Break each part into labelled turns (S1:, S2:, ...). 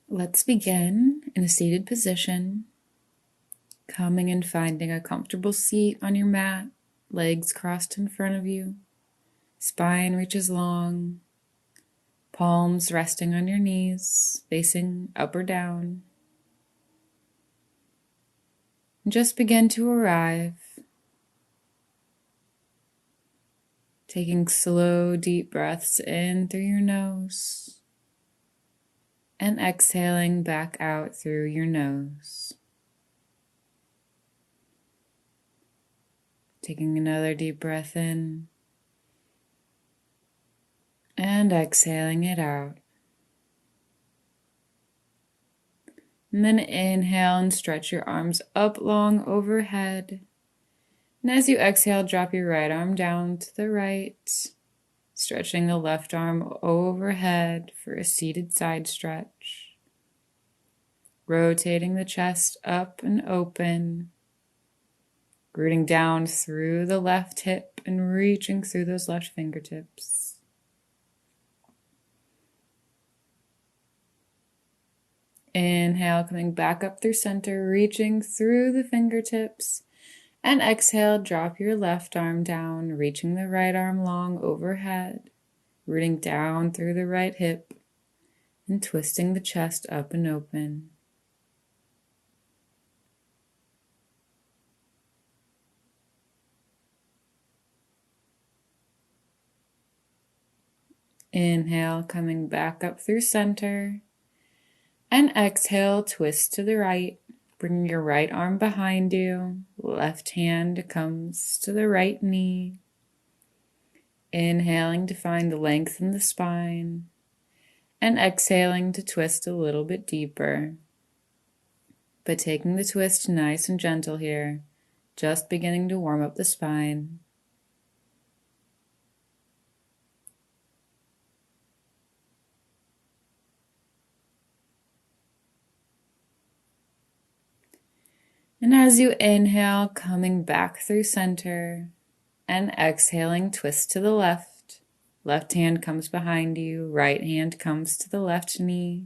S1: Let's begin in a seated position, coming and finding a comfortable seat on your mat, legs crossed in front of you, spine reaches long, palms resting on your knees, facing up or down. And just begin to arrive, taking slow, deep breaths in through your nose and exhaling back out through your nose. Taking another deep breath in and exhaling it out. And then inhale and stretch your arms up long overhead. And as you exhale, drop your right arm down to the right, stretching the left arm overhead for a seated side stretch. Rotating the chest up and open, rooting down through the left hip and reaching through those left fingertips. Inhale, coming back up through center, reaching through the fingertips. And exhale, drop your left arm down, reaching the right arm long overhead, rooting down through the right hip, and twisting the chest up and open. Inhale, coming back up through center. And exhale, twist to the right. Bring your right arm behind you. Left hand comes to the right knee. Inhaling to find length in the spine. And exhaling to twist a little bit deeper. But taking the twist nice and gentle here. Just beginning to warm up the spine. And as you inhale, coming back through center, and exhaling, twist to the left. Left hand comes behind you, right hand comes to the left knee.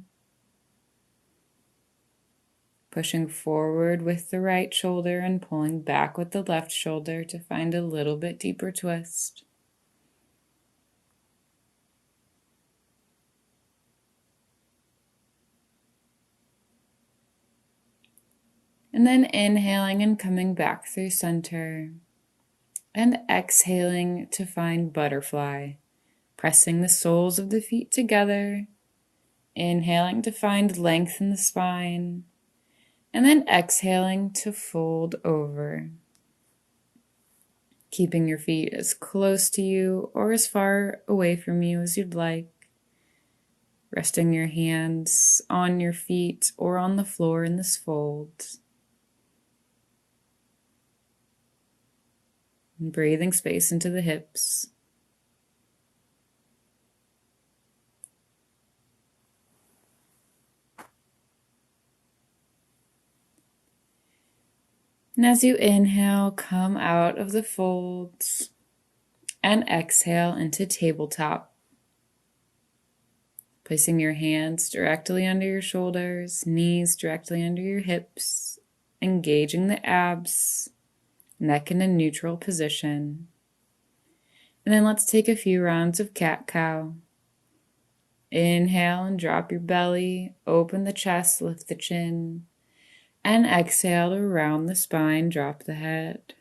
S1: Pushing forward with the right shoulder and pulling back with the left shoulder to find a little bit deeper twist. And then inhaling and coming back through center. And exhaling to find butterfly. Pressing the soles of the feet together. Inhaling to find length in the spine. And then exhaling to fold over. Keeping your feet as close to you or as far away from you as you'd like. Resting your hands on your feet or on the floor in this fold. And breathing space into the hips. And as you inhale, come out of the folds and exhale into tabletop. Placing your hands directly under your shoulders, knees directly under your hips, engaging the abs, neck in a neutral position. And then let's take a few rounds of cat-cow. Inhale and drop your belly, open the chest, lift the chin. And exhale to round the spine, drop the head.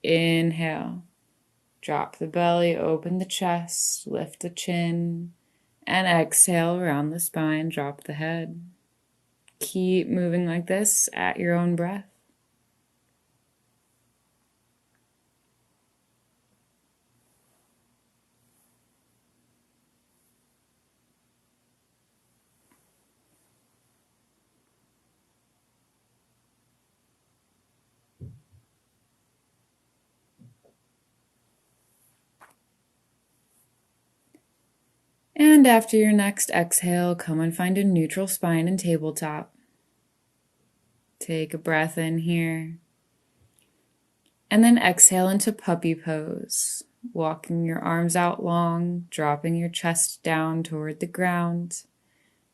S1: Inhale, drop the belly, open the chest, lift the chin. And exhale, round the spine, drop the head. Keep moving like this at your own breath. And after your next exhale, come and find a neutral spine and tabletop. Take a breath in here. And then exhale into puppy pose, walking your arms out long, dropping your chest down toward the ground,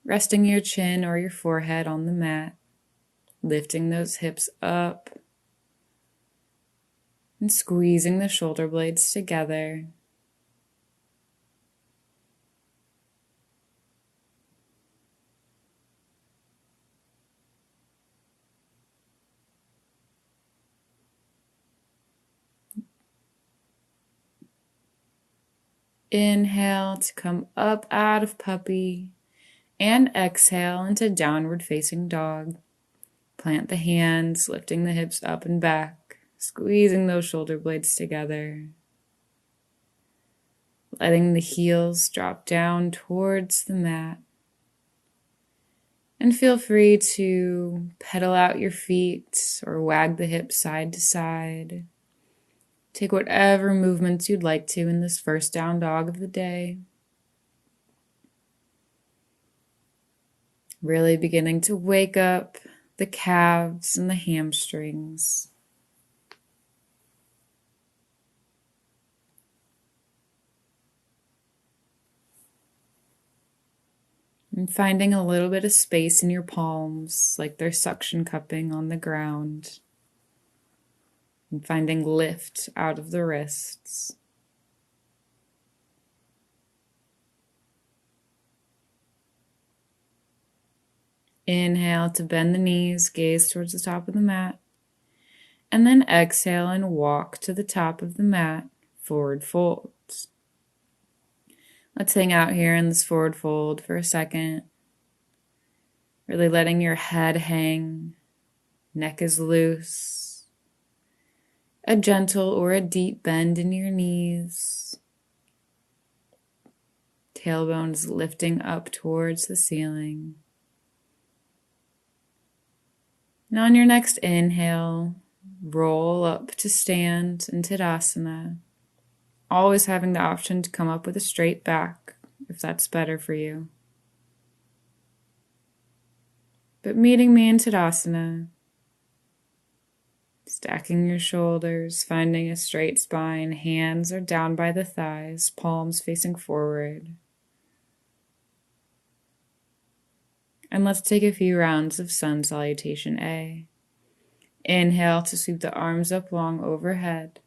S1: resting your chin or your forehead on the mat, lifting those hips up and squeezing the shoulder blades together. Inhale to come up out of puppy and exhale into downward facing dog. Plant the hands, lifting the hips up and back, squeezing those shoulder blades together. Letting the heels drop down towards the mat. And feel free to pedal out your feet or wag the hips side to side. Take whatever movements you'd like to in this first down dog of the day. Really beginning to wake up the calves and the hamstrings. And finding a little bit of space in your palms, like they're suction cupping on the ground. And finding lift out of the wrists. Inhale to bend the knees, gaze towards the top of the mat. And then exhale and walk to the top of the mat, forward folds. Let's hang out here in this forward fold for a second. Really letting your head hang, neck is loose. A gentle or a deep bend in your knees. Tailbones lifting up towards the ceiling. Now on your next inhale, roll up to stand in Tadasana. Always having the option to come up with a straight back, if that's better for you. But meeting me in Tadasana, stacking your shoulders, finding a straight spine, hands are down by the thighs, palms facing forward. And let's take a few rounds of Sun Salutation A. Inhale to sweep the arms up long overhead.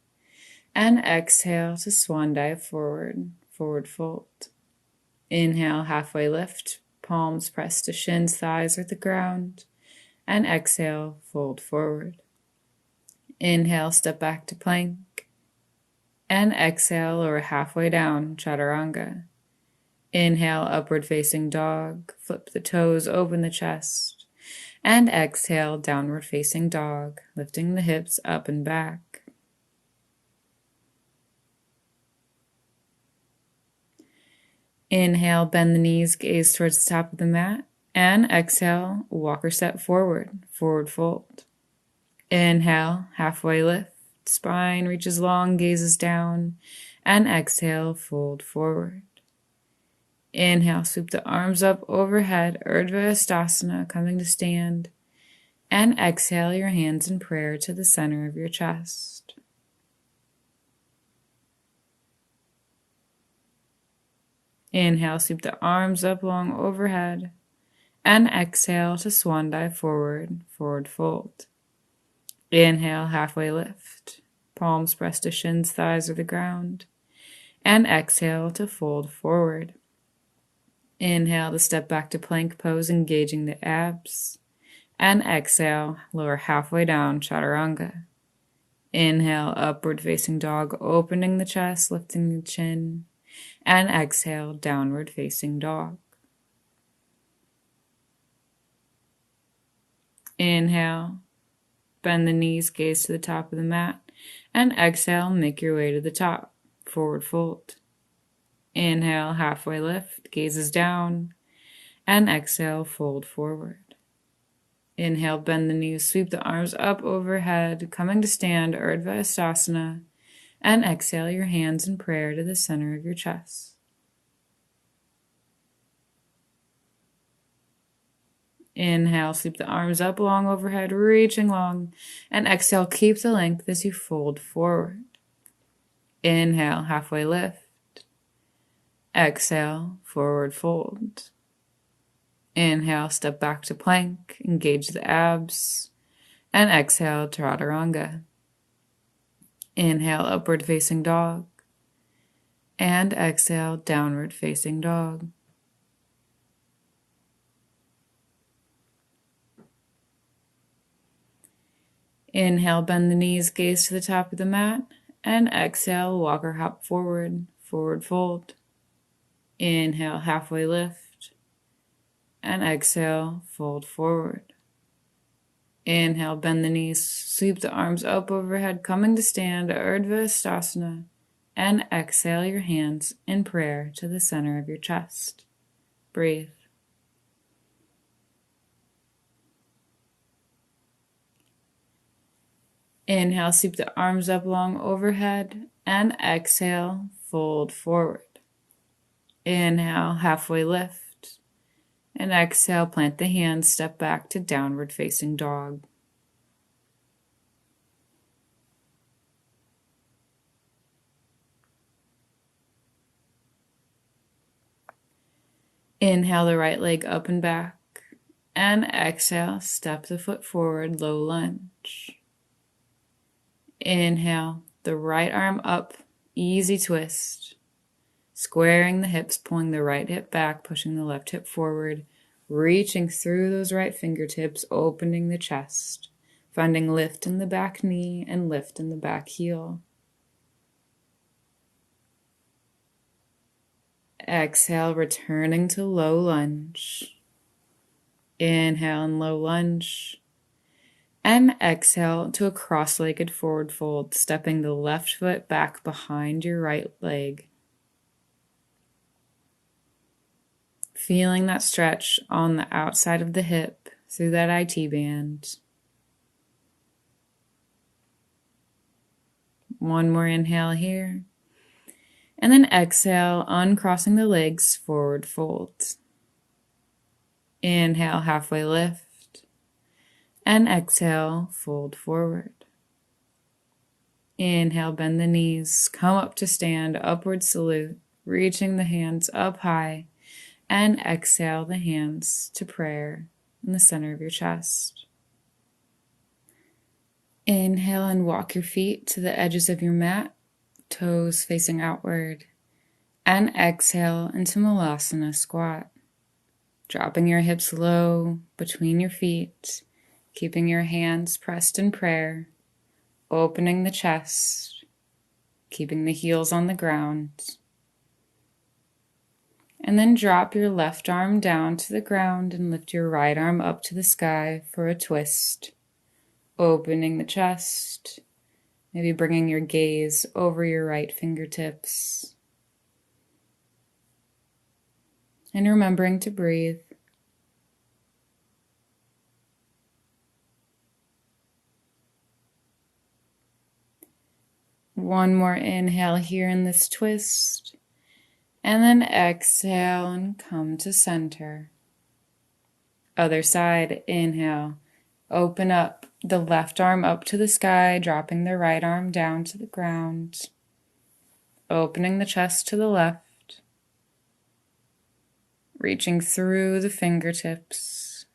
S1: And exhale to Swan Dive forward, forward fold. Inhale, halfway lift, palms press to shins, thighs or the ground. And exhale, fold forward. Inhale, step back to plank. And exhale, lower halfway down, Chaturanga. Inhale, upward facing dog. Flip the toes, open the chest. And exhale, downward facing dog, lifting the hips up and back. Inhale, bend the knees, gaze towards the top of the mat. And exhale, walk or step forward, forward fold. Inhale, halfway lift, spine reaches long, gazes down. And exhale, fold forward. Inhale, sweep the arms up overhead, Urdhva Hastasana, coming to stand. And exhale your hands in prayer to the center of your chest. Inhale, sweep the arms up long overhead. And exhale to Swan Dive forward, forward fold. Inhale, halfway lift. Palms press to shins, thighs or the ground. And exhale to fold forward. Inhale to step back to plank pose, engaging the abs. And exhale, lower halfway down, Chaturanga. Inhale, upward facing dog, opening the chest, lifting the chin. And exhale, downward facing dog. Inhale, bend the knees, gaze to the top of the mat. And exhale, make your way to the top, forward fold. Inhale, halfway lift, gazes down. And exhale, fold forward. Inhale, bend the knees, sweep the arms up overhead, coming to stand, Urdhva Hastasana. And exhale your hands in prayer to the center of your chest. Inhale, sweep the arms up long overhead, reaching long. And exhale, keep the length as you fold forward. Inhale, halfway lift. Exhale, forward fold. Inhale, step back to plank, engage the abs, and exhale, chaturanga. Inhale, upward facing dog, and exhale, downward facing dog. Inhale, bend the knees, gaze to the top of the mat, and exhale, walk or hop forward, forward fold. Inhale, halfway lift, and exhale, fold forward. Inhale, bend the knees, sweep the arms up overhead, coming to stand, Urdhva Stasana, and exhale your hands in prayer to the center of your chest. Breathe. Inhale, sweep the arms up long overhead, and exhale, fold forward. Inhale, halfway lift, and exhale, plant the hands, step back to downward facing dog. Inhale the right leg up and back, and exhale, step the foot forward, low lunge. Inhale, the right arm up, easy twist. Squaring the hips, pulling the right hip back, pushing the left hip forward, reaching through those right fingertips, opening the chest, finding lift in the back knee and lift in the back heel. Exhale, returning to low lunge. Inhale and low lunge. And exhale to a cross-legged forward fold, stepping the left foot back behind your right leg. Feeling that stretch on the outside of the hip through that IT band. One more inhale here. And then exhale, uncrossing the legs, forward fold. Inhale, halfway lift. And exhale, fold forward. Inhale, bend the knees, come up to stand, upward salute, reaching the hands up high, and exhale the hands to prayer in the center of your chest. Inhale and walk your feet to the edges of your mat, toes facing outward, and exhale into Malasana squat. Dropping your hips low between your feet, keeping your hands pressed in prayer, opening the chest, keeping the heels on the ground. And then drop your left arm down to the ground and lift your right arm up to the sky for a twist, opening the chest, maybe bringing your gaze over your right fingertips. And remembering to breathe. One more inhale here in this twist, and then exhale and come to center. Other side, inhale, open up the left arm up to the sky, dropping the right arm down to the ground, opening the chest to the left, reaching through the fingertips.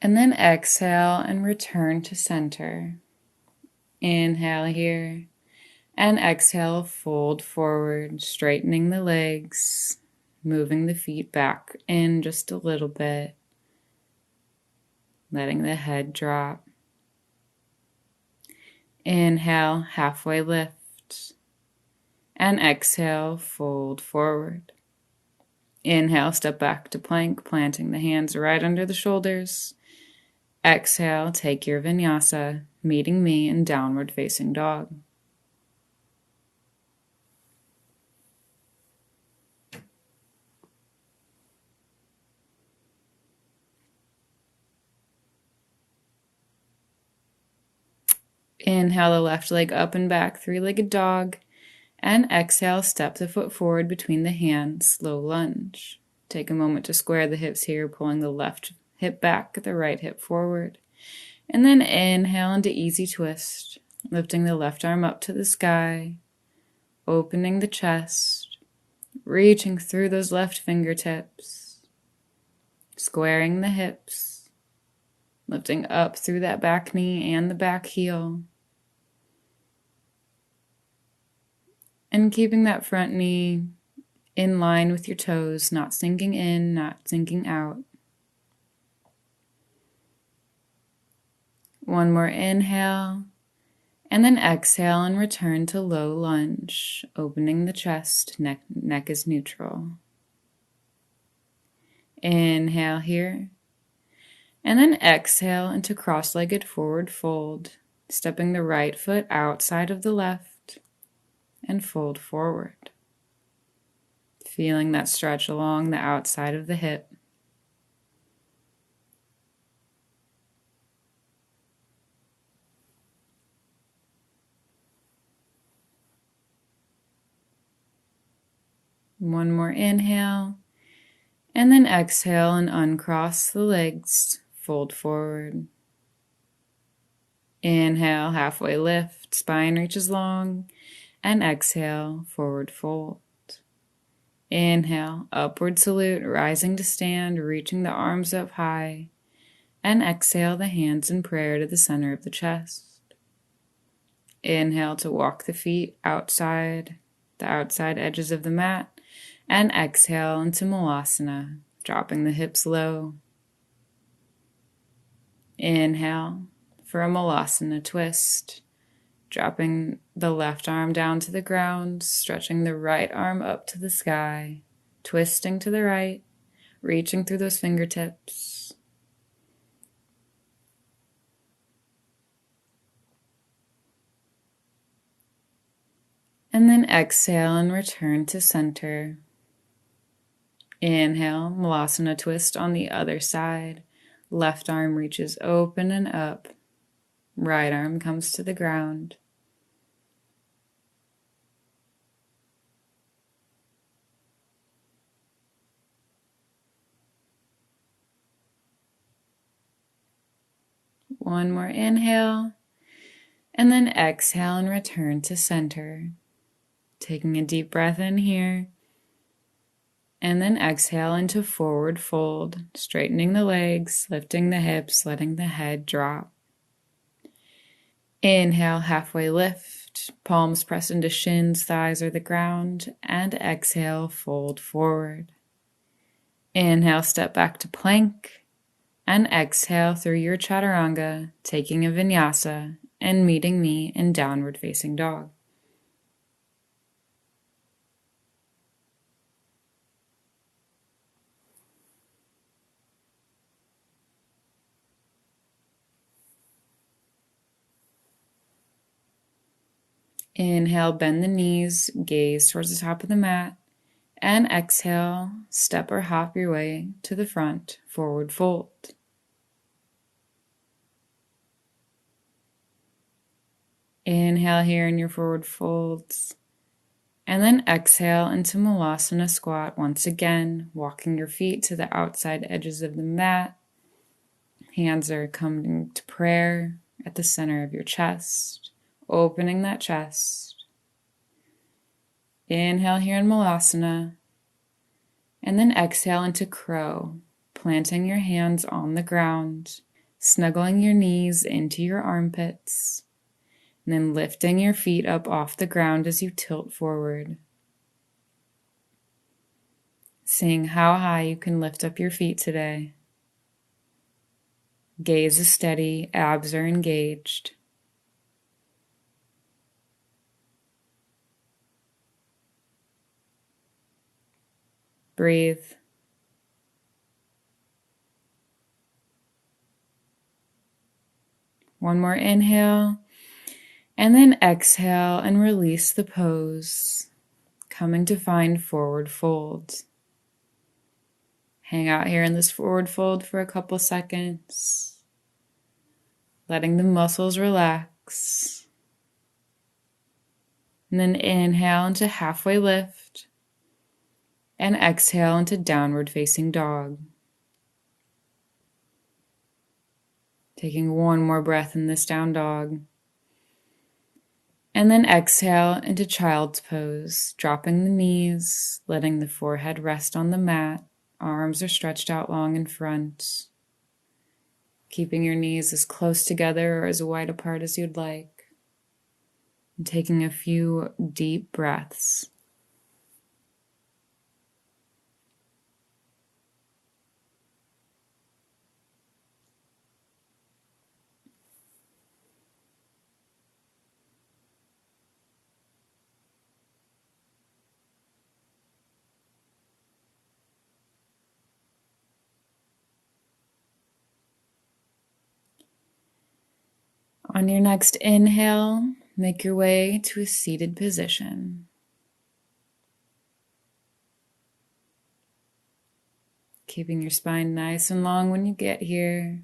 S1: And then exhale and return to center. Inhale here. And exhale, fold forward, straightening the legs, moving the feet back in just a little bit, letting the head drop. Inhale, halfway lift. And exhale, fold forward. Inhale, step back to plank, planting the hands right under the shoulders. Exhale, take your vinyasa, meeting me in downward facing dog. Inhale the left leg up and back, three-legged dog. And exhale, step the foot forward between the hands, low lunge. Take a moment to square the hips here, pulling the left hip back, the right hip forward. And then inhale into easy twist, lifting the left arm up to the sky, opening the chest, reaching through those left fingertips, squaring the hips, lifting up through that back knee and the back heel, and keeping that front knee in line with your toes, not sinking in, not sinking out. One more inhale, and then exhale and return to low lunge, opening the chest, neck is neutral. Inhale here, and then exhale into cross-legged forward fold, stepping the right foot outside of the left and fold forward. Feeling that stretch along the outside of the hip. One more inhale, and then exhale and uncross the legs, fold forward. Inhale, halfway lift, spine reaches long, and exhale, forward fold. Inhale, upward salute, rising to stand, reaching the arms up high, and exhale the hands in prayer to the center of the chest. Inhale to walk the feet outside, the outside edges of the mat, and exhale into malasana, dropping the hips low. Inhale for a malasana twist, dropping the left arm down to the ground, stretching the right arm up to the sky, twisting to the right, reaching through those fingertips. And then exhale and return to center. Inhale, malasana twist on the other side. Left arm reaches open and up. Right arm comes to the ground. One more inhale, and then exhale and return to center. Taking a deep breath in here, and then exhale into forward fold, straightening the legs, lifting the hips, letting the head drop. Inhale, halfway lift, palms press into shins, thighs or the ground, and exhale, fold forward. Inhale, step back to plank, and exhale through your chaturanga, taking a vinyasa and meeting me in downward facing dog. Inhale, bend the knees, gaze towards the top of the mat, and exhale, step or hop your way to the front, forward fold. Inhale here in your forward folds, and then exhale into malasana squat once again, walking your feet to the outside edges of the mat. Hands are coming to prayer at the center of your chest, opening that chest. Inhale here in malasana, and then exhale into crow, planting your hands on the ground, snuggling your knees into your armpits, and then lifting your feet up off the ground as you tilt forward. Seeing how high you can lift up your feet today. Gaze is steady, abs are engaged. Breathe. One more inhale, and then exhale and release the pose, coming to find forward fold. Hang out here in this forward fold for a couple seconds, letting the muscles relax. And then inhale into halfway lift, and exhale into downward facing dog. Taking one more breath in this down dog. And then exhale into child's pose, dropping the knees, letting the forehead rest on the mat. Arms are stretched out long in front, keeping your knees as close together or as wide apart as you'd like. And taking a few deep breaths. On your next inhale, make your way to a seated position. Keeping your spine nice and long when you get here.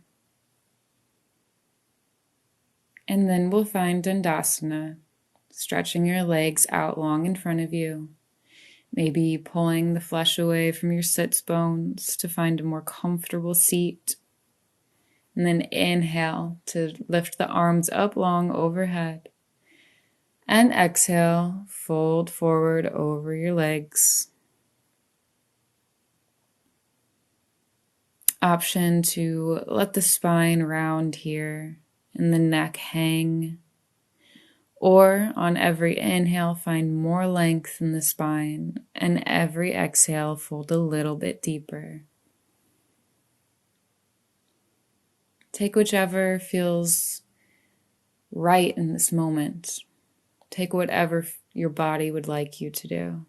S1: And then we'll find Dandasana, stretching your legs out long in front of you. Maybe pulling the flesh away from your sits bones to find a more comfortable seat. And then inhale to lift the arms up long overhead. And exhale, fold forward over your legs. Option to let the spine round here and the neck hang. Or on every inhale, find more length in the spine, and every exhale, fold a little bit deeper. Take whichever feels right in this moment. Take whatever your body would like you to do.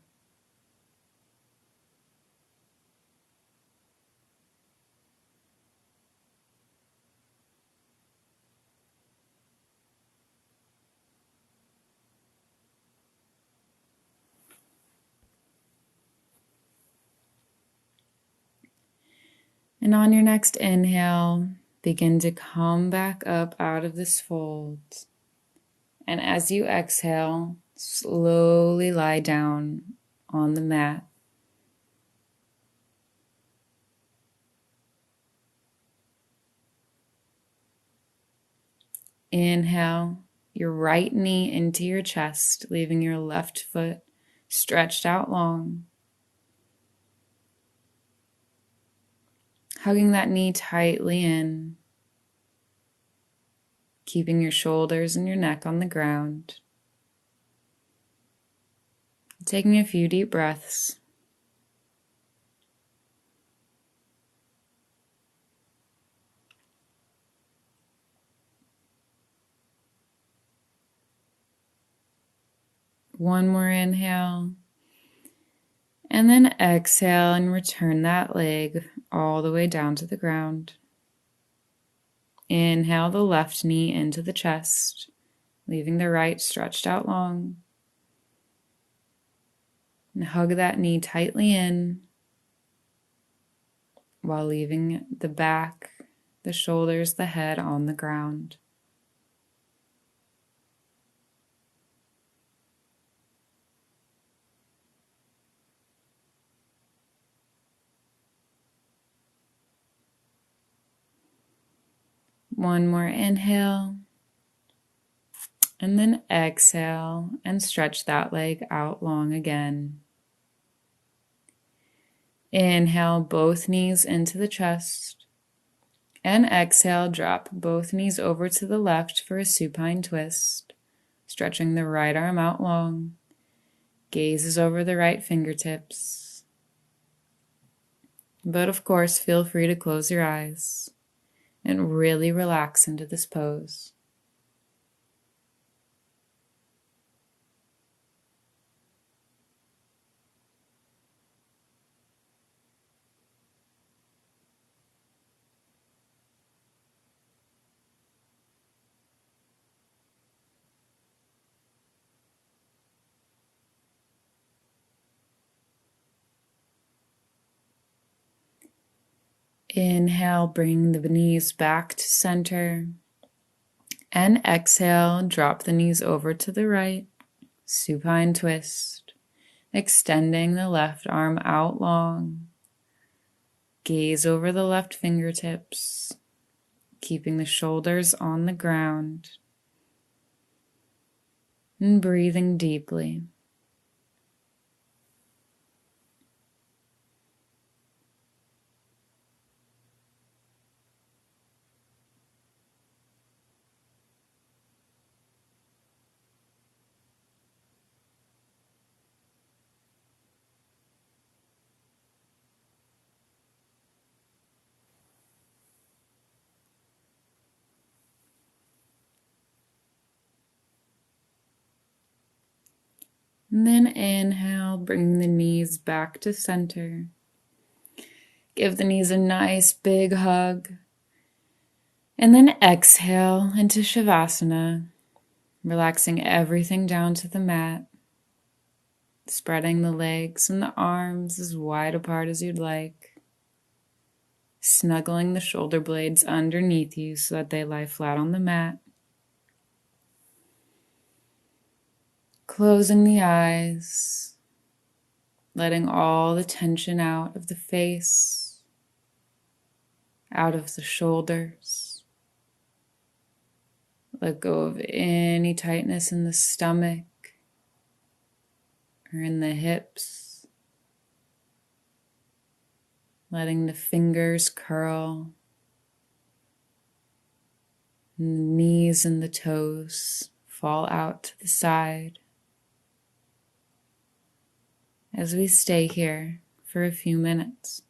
S1: And on your next inhale, begin to come back up out of this fold. And as you exhale, slowly lie down on the mat. Inhale your right knee into your chest, leaving your left foot stretched out long. Hugging that knee tightly in, keeping your shoulders and your neck on the ground. Taking a few deep breaths. One more inhale. And then exhale and return that leg all the way down to the ground. Inhale the left knee into the chest, leaving the right stretched out long. And hug that knee tightly in while leaving the back, the shoulders, the head on the ground. One more inhale. And then exhale and stretch that leg out long again. Inhale both knees into the chest. And exhale, drop both knees over to the left for a supine twist. Stretching the right arm out long. Gazes over the right fingertips. But of course, feel free to close your eyes and really relax into this pose. Inhale, bring the knees back to center. And exhale, drop the knees over to the right. Supine twist. Extending the left arm out long. Gaze over the left fingertips. Keeping the shoulders on the ground. and breathing deeply. And then inhale, bring the knees back to center. Give the knees a nice big hug. And then exhale into Shavasana, relaxing everything down to the mat, spreading the legs and the arms as wide apart as you'd like, snuggling the shoulder blades underneath you so that they lie flat on the mat. Closing the eyes, letting all the tension out of the face, out of the shoulders. Let go of any tightness in the stomach or in the hips. Letting the fingers curl, and the knees and the toes fall out to the side as we stay here for a few minutes.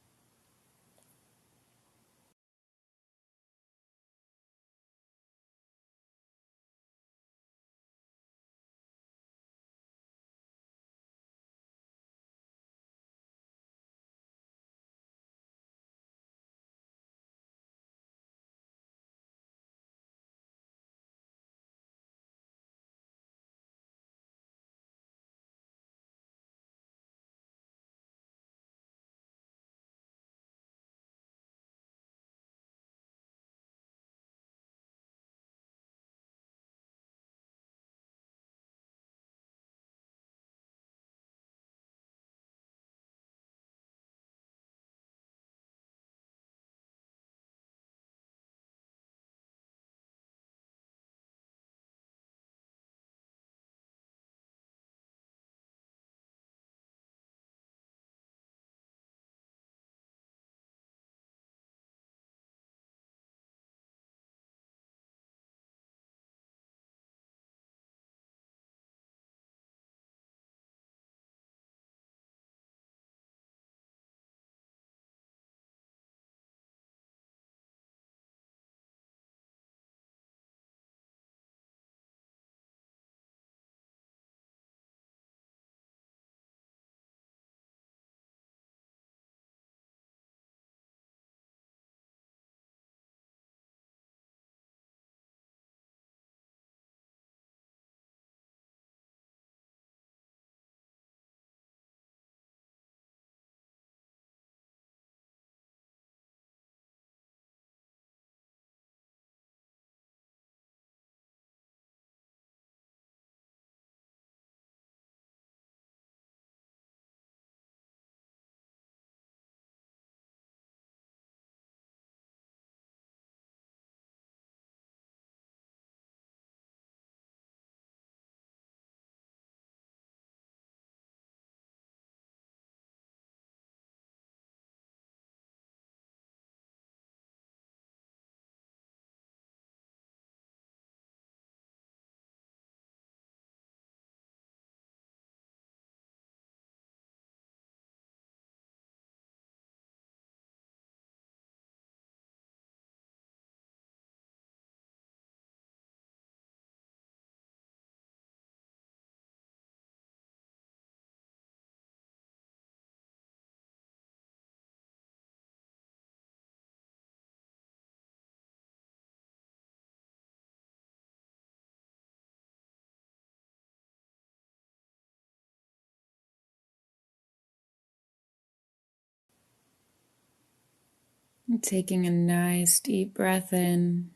S1: And taking a nice deep breath in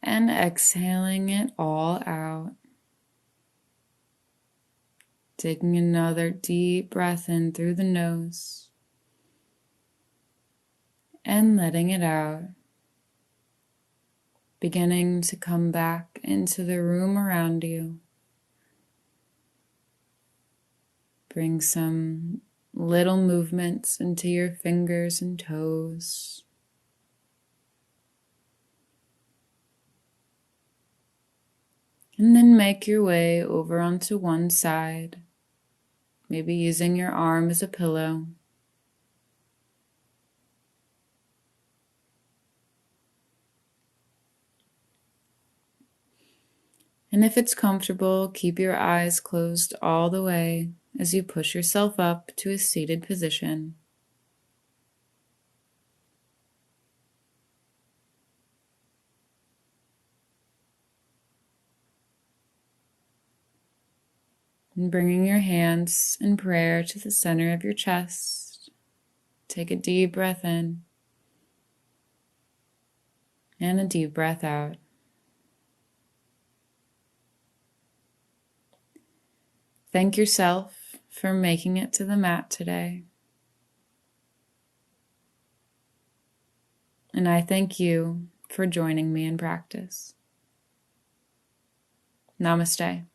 S1: and exhaling it all out. Taking another deep breath in through the nose and letting it out. beginning to come back into the room around you. Bring some little movements into your fingers and toes. And then make your way over onto one side, maybe using your arm as a pillow. And if it's comfortable, keep your eyes closed all the way as you push yourself up to a seated position. And bringing your hands in prayer to the center of your chest, take a deep breath in and a deep breath out. Thank yourself for making it to the mat today. And I thank you for joining me in practice. Namaste.